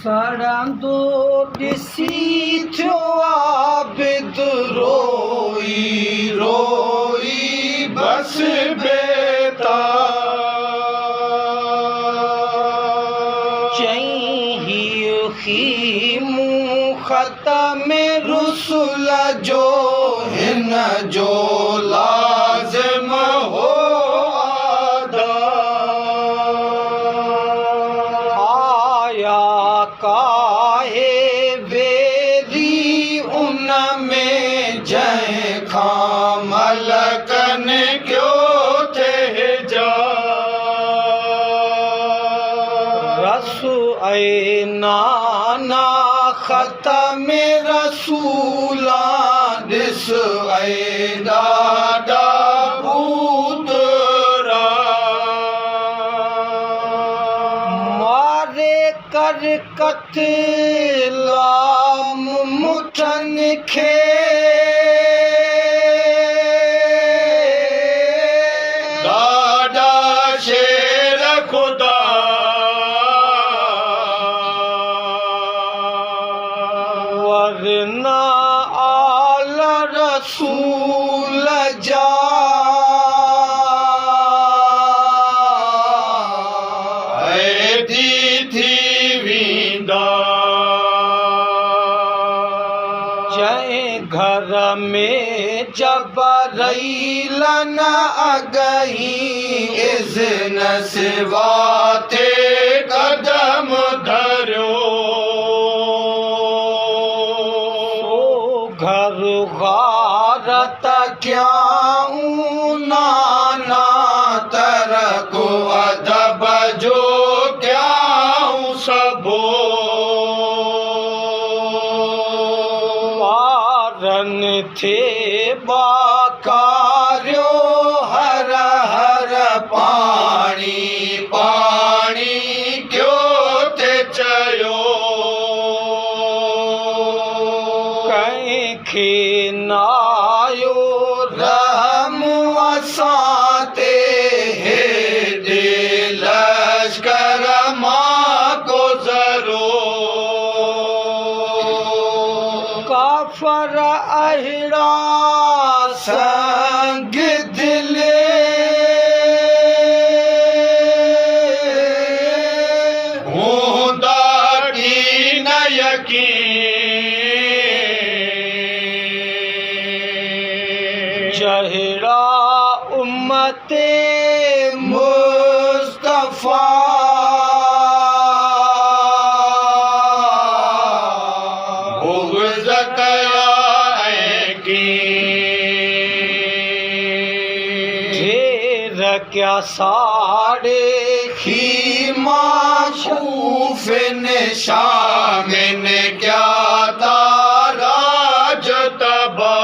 सड़ंदो ॾिसी थियो आबिद रोई रोई बस चईं हीउ ख़तम रुसूल जो हिन जो लाज़िम हो काहे वेरी उन में जंहिं खां मलकन क्यों थे जा रसू ऐ नाना ख़तम रसूला ॾिस ऐं ॾाढा भूतरा मारे कर कतला मुठन खे ॾाढा शेर खुदा वरना आल रसूल जा जंहिं घर में जबरईल न अगही इज़्न सिवा ते कदम धरियो घर गारत क्याऊं नाना तरको अदब जो क्याऊं सबो पारन थे बाकार्यो हर हर पाणी पाणी क्यों थे चयो कंहिंखे नायो रहम असां ते हेॾे लश्कर मां गुज़रो काफ़र अहिड़ा संग दिल हूंदा की न यकीन जहिड़ा उम्मते मुस्तफ़ा बुग़्ज़ कया ढेर क्या साड़े खीमा शूफ़िन शामिन क्या ताराज तबा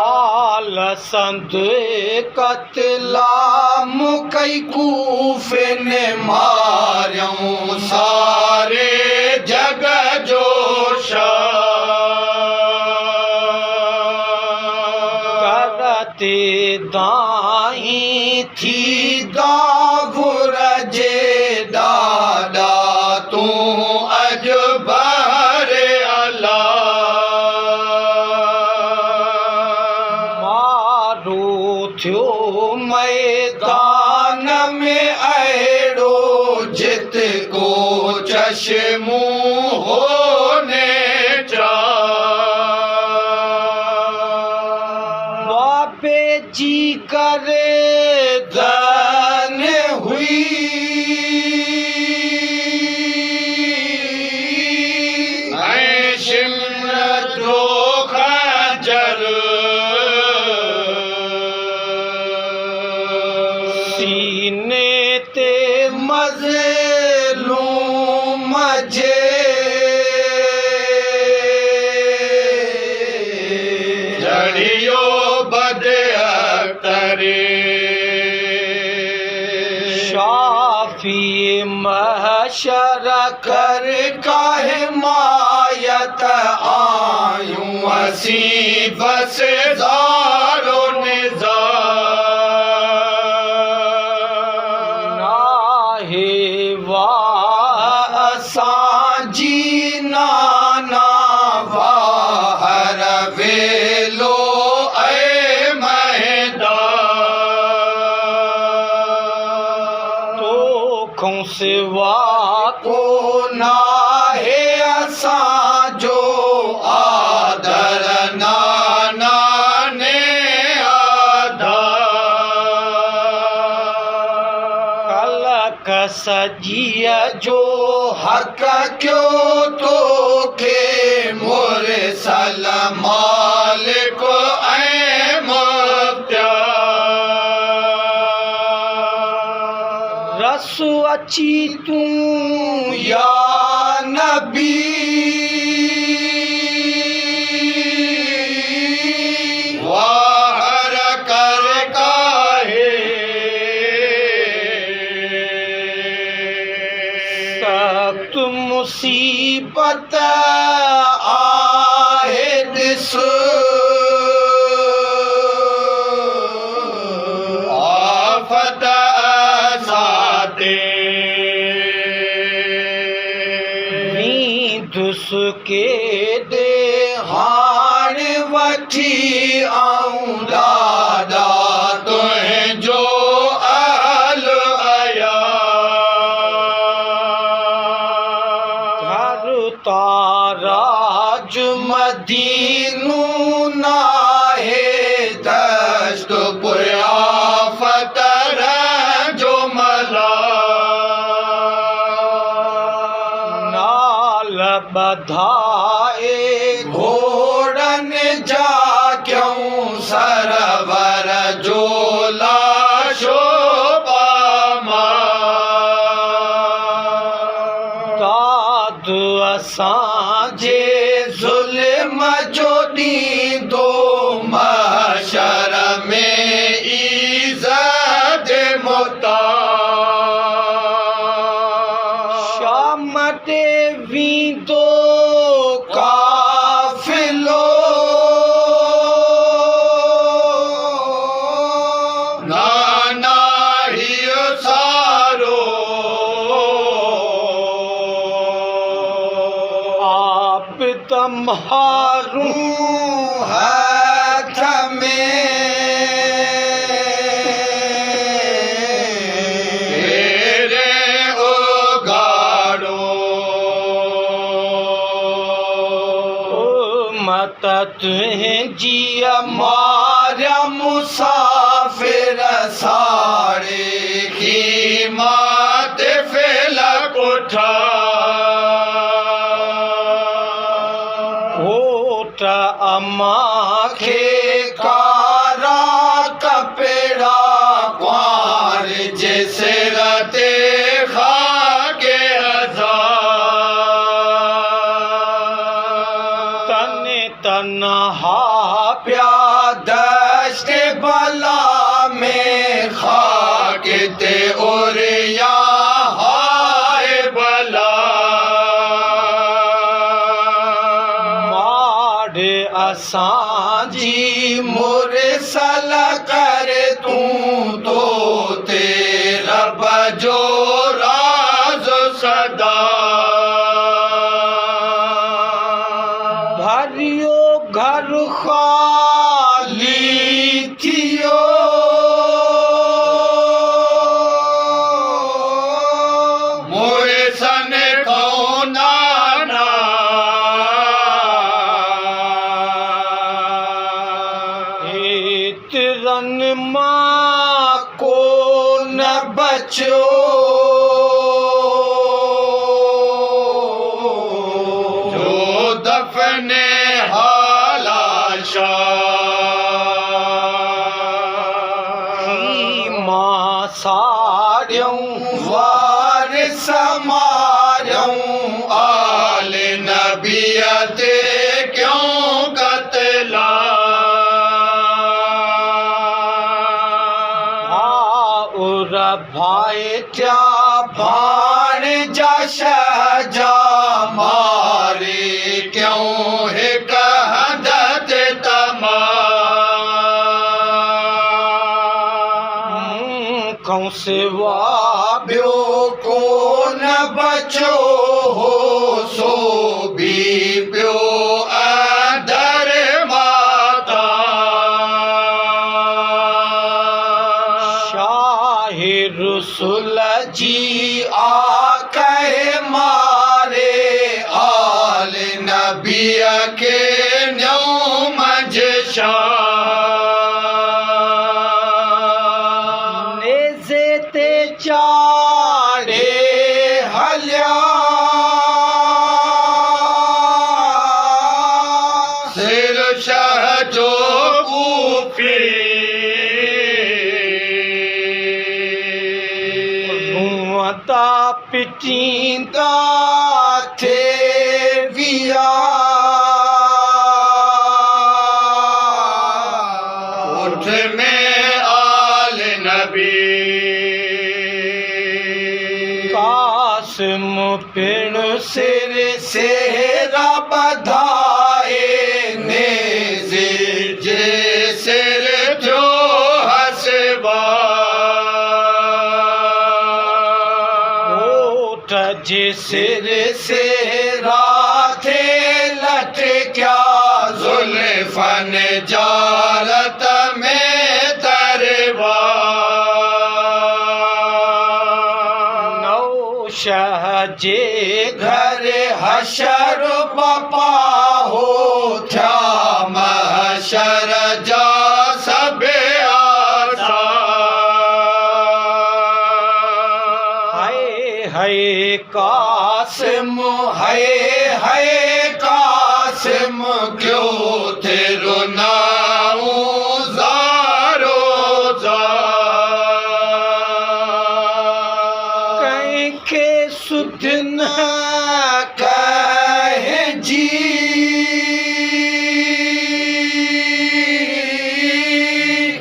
आल संत कतला मुकई कूफ़िन मारियूं सारे जग जो करते दाई थी दागुर जे ॾाॾा तूं अॼु भरे अला मारो थियो मैदान में अहिड़ो जित को चश्मू होने जा बाबे जी करे धन हुई ऐं शिमर जो खंजर सीने ते मज़लूम जे जड़ियो शाफी महशर कर का हिमायत आयूं असीं बस ज़ारो निज़ार आहे वाह असांजी नाना वाहर वेलो ऐ मैदान तोखों सिवा को नाहे असांजो आदर नाना ने सजिया जो हक क्यों तो के मुरसल मालिक ऐ मुख्तार रसू अची तूं या नबी वाहर कर काहे सख्त मुसीबत आहे दिस आफत साते नींदुस के दे हाण वठी आऊं दादा तुंहिंजो अहल आया ताराज मदीनू नाहे दस्त पुराफत जो मला नाल बधाए घोड़न जा क्यों सरवर जो लाशो असांजे ज़ुल्म जो ॾींदो महशर में इज़त मुतार शाम ते वींदो काफ़िलो नाना हियो सारो तुम्हारूं हाथ में तेरे उगाड़ो मत तुझी मारिया मुसाफिर सारे की मात फेल कोठा अम्मा खे कारा कपड़ा क्वार जे सिर ते खाके हजार तन तन्हा प्या दश्त बला में खाके ते उरिया हाय बला असांजी मुरसल कर तूं तो ते रब जो राज सदा भरियो घर खाली थियो मुरसन को नाना रन मां को न बचो जो दफने हालाशा मां साड़ियों वारिस मारियों आल नबियत क्यों कतला भाई क्या भाण जा शहजा मारे क्यों है कहदत तमाम कौन सिवा ॿियो को न बचो हो सो बि पियो अधर माता शाहे रसूल जी आके मारे आल नबीअ खे न्यऊं मंझ नेज़े ते चाढ़े हलिया सिर शाह जो कूफी ता पिटींदा थे विया उठ में आल नबी कासिम पिण सिर सेरा बधाए नेज़े जे सिर जो हसबा जे सिर से राथे लटक्या ज़ुल्फ़न जालत में तरवा नौशह जे घर हशर बपा हो थया महशर जा सब है कासिम है कासिम क्यों तेरो नाऊं ज़ारो कहीं के सुध न कहिजी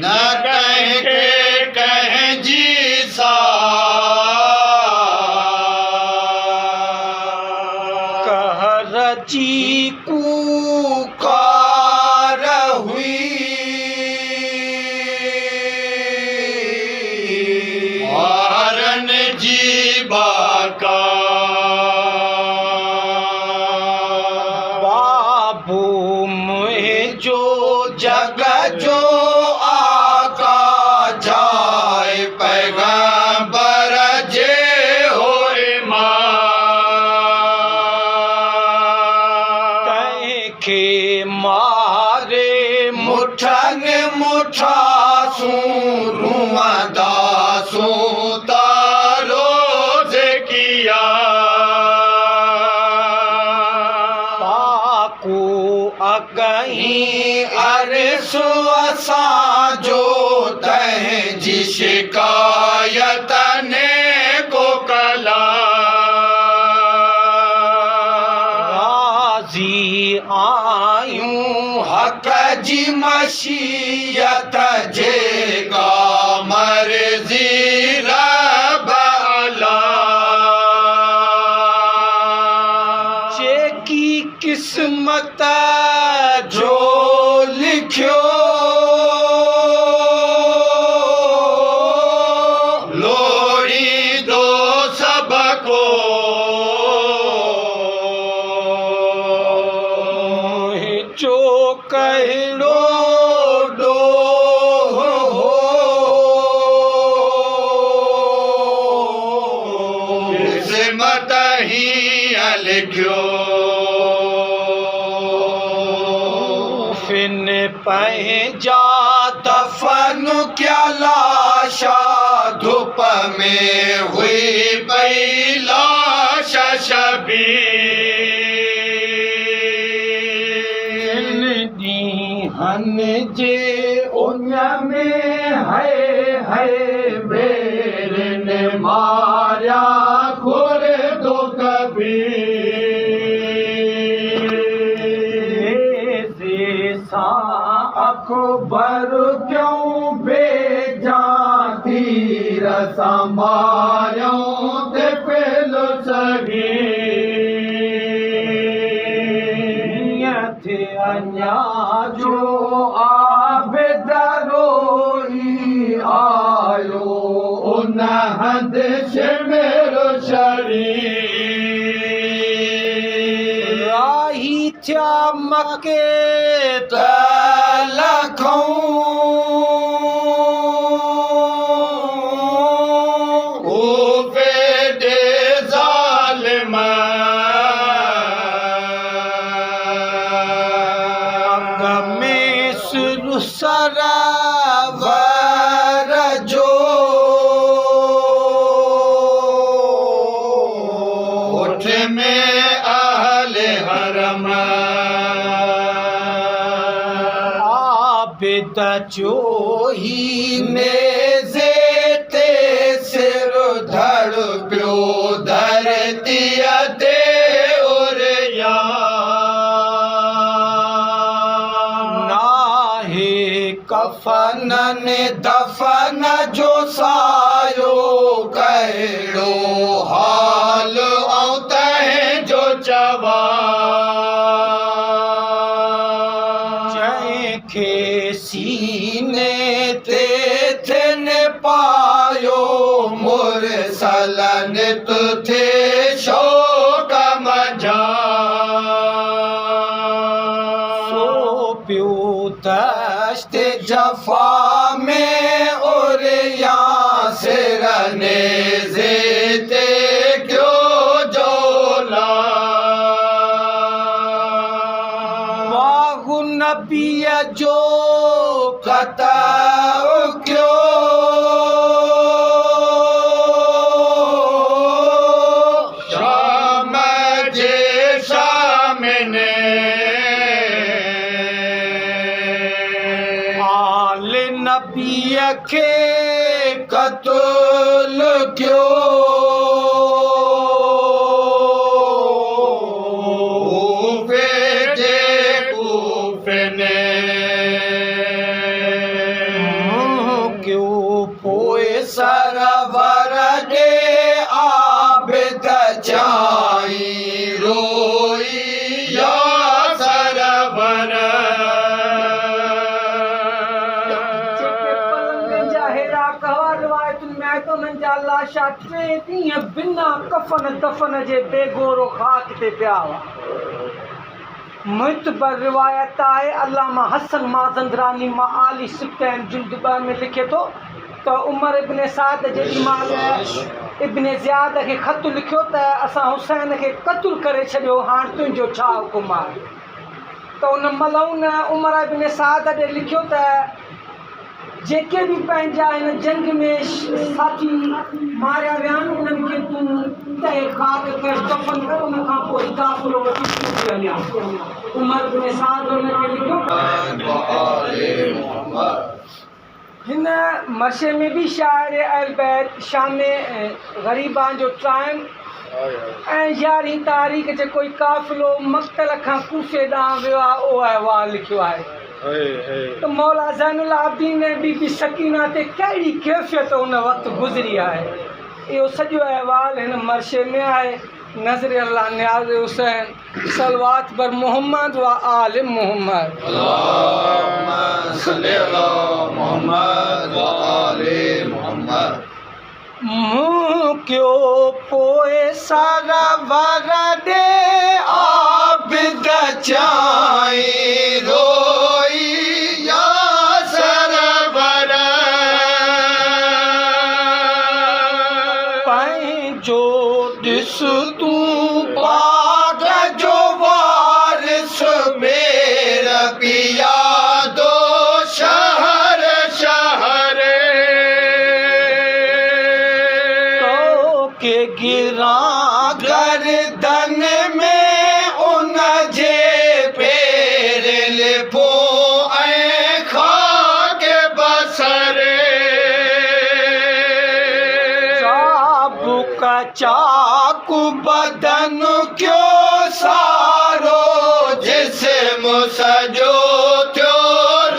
न कहिजी सा जी कुकार हुई मारन जी बाका बाबू मुझो जग जो आका जाए पैगंबर जे होए मां के मारे मुठन मुठासूं रूंदासूं तारो जे किया पाकू अगहीं अरसो असां जो तंहिंजी शिकायत ने को कला आयूं हक जी मशीयत जेगा मर्जी रब अला जेकी किस्मत जो लिखियो लोड़ी दो सबको जो कहिड़ो ॾोह किस्मत हीअं लिखियो फिन पंहिंजा दफ़न क्या लाशा धूप में हुई पई लाश शबीर हन जे उन में है बेर ने मारिया खुर दो कबीर सा अकबर क्यों भेजा तीर संभारियों ते पेलो सगी अन्या जो आबेदरोई आयो उन न हद से मेरो शरीर राही थिया मके त लखऊं सरावर जो उठ में अहले हरम आबिद जो ही नेज़े ते सिर धड़ पियो धरती ते उरिया कफन दफन जो सायो कहिड़ो हाल ऐं तंहिं जो चवा जंहिंखे सीने ते थिन पायो मुरसल नित थे शोक मझा सो पियो दश्त जफा में और यासिर नेज़े ते क्यों जोला वाहु नबी जो कतल क्यों शाम जे शाम ने नबी के कत्ल क्यों जे कूफने क्यों पोए सरवर दे आबिद चाई रोई या सरवर लाशा टे ॾींहं बिना कफन दफन जे बेगोरो खाक ते पिया हुआ मुतबर रिवायत आहे अल्लामा हसन माज़ंदरानी माआली सिफ्तैन जुल्द 2 में लिखे थो त उमर इब्न साद जेॾी महिल इब्न ज़ियाद खे ख़त लिखियो त असां हुसैन खे क़त्ल करे छॾियो हाणे तुंहिंजो छा हुकुम आहे त उन मलउन उमर इब्न साद ॾे लिखियो त जेके भी पंहिंजा हिन जंग में साथी मारिया विया आहिनि उन्हनि खे तूं तए खाक कर दफ़न कर उन खां पोइ काफ़िलो वठी छूटी हलिया उमर बिन साद उनखे लिखियो हिन मरशे में भी शाइर अहल बैत शाम ग़रीबान जो टाइम ऐं 11 तारीख़ जे कोई काफ़िलो मक़तल खां कूफे ॾांहुं वियो आहे उहो अहवालु लिखियो आहे तो मौला ज़ैनुल आबिदीन ने बीबी सकीना ते कहिड़ी कैफ़ियत उन वक़्तु गुज़री आहे इहो सॼो अहवालु हिन मरशे में आहे नज़र अल्लाह नियाज़ हुसैन सलवात बर मोहम्मद व आल मोहम्मद अल्लाहुम्मा सल्ली अला मोहम्मद व आल मोहम्मद मुँह क्यों पोए सारा वरा दे आबिद चाई रोई या सरवर पंहिंजो ॾिस तूं बाग जो वारिस मेर पिया दो शहर शहर तो के गिरा गर्दन में उन जे पेर लिपो ऐं खाक बसर चाबुक चाकू बदन क्यों सारो जिस्म सजो थियो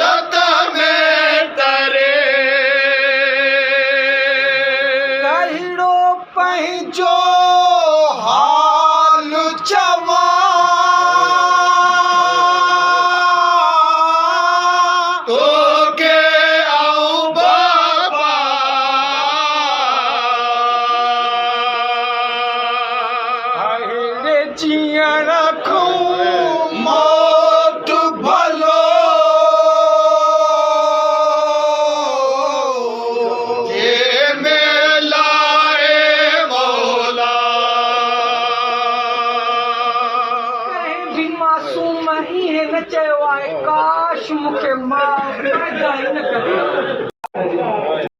रत में तरे कहिड़ो पंहिंजो हाल चवा तोखे आऊं बाबा हींअर खूं मौत भलो जे मेलाए मौला कंहिं बि मासूम ईअं न चयो आहे काश मूंखे मां पैदा ई न करे